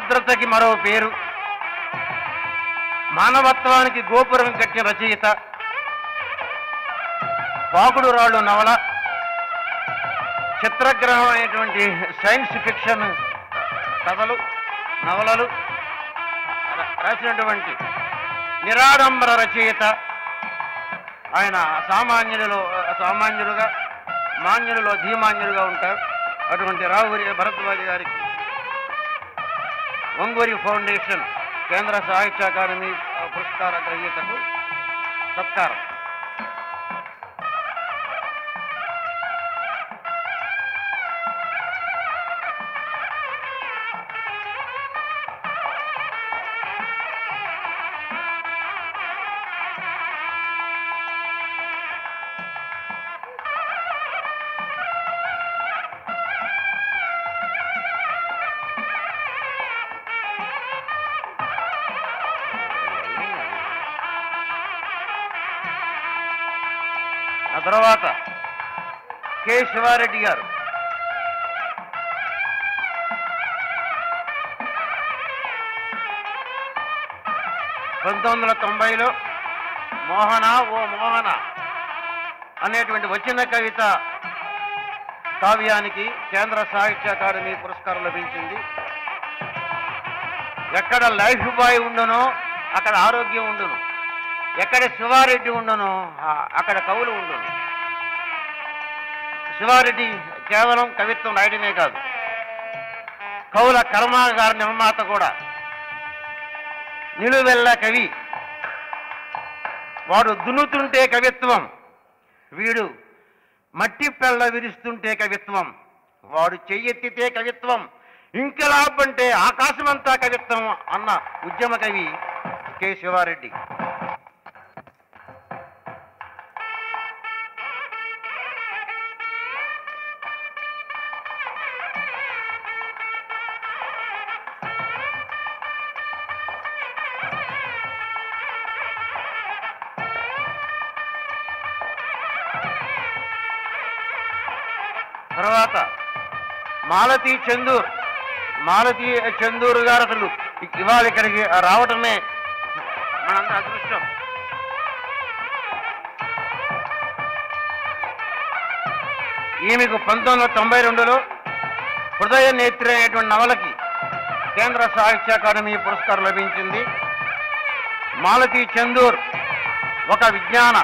ఆర్ద్రతకి మరో పేరు, మానవత్వానికి గోపురం కట్టిన రచయిత, పాకుడు రాళ్ళు నవల, చిత్రగ్రహం అనేటువంటి సైన్స్ ఫిక్షన్ కథలు నవలలు రాసినటువంటి నిరాడంబర రచయిత. ఆయన సామాన్యులుగా మాన్యులలో ధీమాన్యులుగా ఉంటారు. అటువంటి రావురి భరద్వాజ్ గారికి ఒంగూరి ఫౌండేషన్ కేంద్ర సాహిత్య అకాడమీ పురస్కార గ్రహీతకు సత్కారం. ఆ తర్వాత కె శివారెడ్డి గారు. (1990) మోహన ఓ మోహన అనేటువంటి వచ్చిన కవిత కావ్యానికి కేంద్ర సాహిత్య అకాడమీ పురస్కారం లభించింది. ఎక్కడ లైఫ్ బాయ్ ఉండునో అక్కడ ఆరోగ్యం ఉండును, ఎక్కడ శివారెడ్డి ఉండునో అక్కడ కవులు ఉండును. శివారెడ్డి కేవలం కవిత్వం రాయడమే కాదు, కవుల కర్మాగార నిర్మాత కూడా. నిలువెల్ల కవి, వాడు దున్నుతుంటే కవిత్వం, వీడు మట్టి పెళ్ళ విరుస్తుంటే కవిత్వం, వాడు చెయ్యెత్తితే కవిత్వం, ఇంకలాబ్ అంటే ఆకాశమంతా కవిత్వం అన్న ఉద్యమ కవి కె శివారెడ్డి. తర్వాత మాలతీ చందూర్ గారు అసలు ఇవాళ ఇక్కడికి రావటమే మనందరి అదృష్టం. ఈమెకు 1992లో హృదయ నేత్రి అనేటువంటి నవలకి కేంద్ర సాహిత్య అకాడమీ పురస్కారం లభించింది. మాలతీ చందూర్ ఒక విజ్ఞాన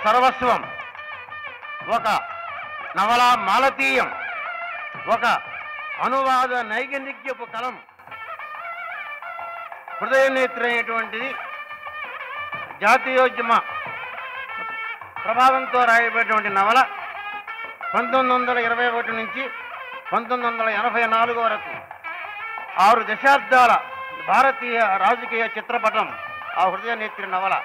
సర్వస్వం, ఒక నవల మాలతీయం, ఒక అనువాద నైగనిక్యపు కలం. హృదయ నేత్రి అనేటువంటిది జాతీయోద్యమ ప్రభావంతో రాయబడినటువంటి నవల. 1921 నుంచి 1984 వరకు 6 దశాబ్దాల భారతీయ రాజకీయ చిత్రపటం ఆ హృదయ నేత్రి నవల.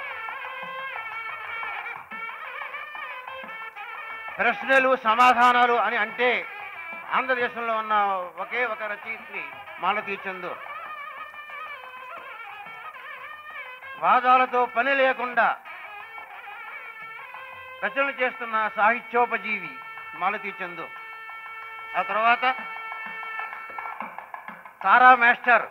ప్రశ్నలు సమాధానాలు అని అంటే ఆంధ్రదేశంలో ఉన్న ఒకే ఒక రచయిత్రి మాలతీ చందూర్. వాదాలతో పని లేకుండా రచనలు చేస్తున్న సాహిత్యోపజీవి మాలతీ చందూర్. ఆ తర్వాత తారా మాస్టర్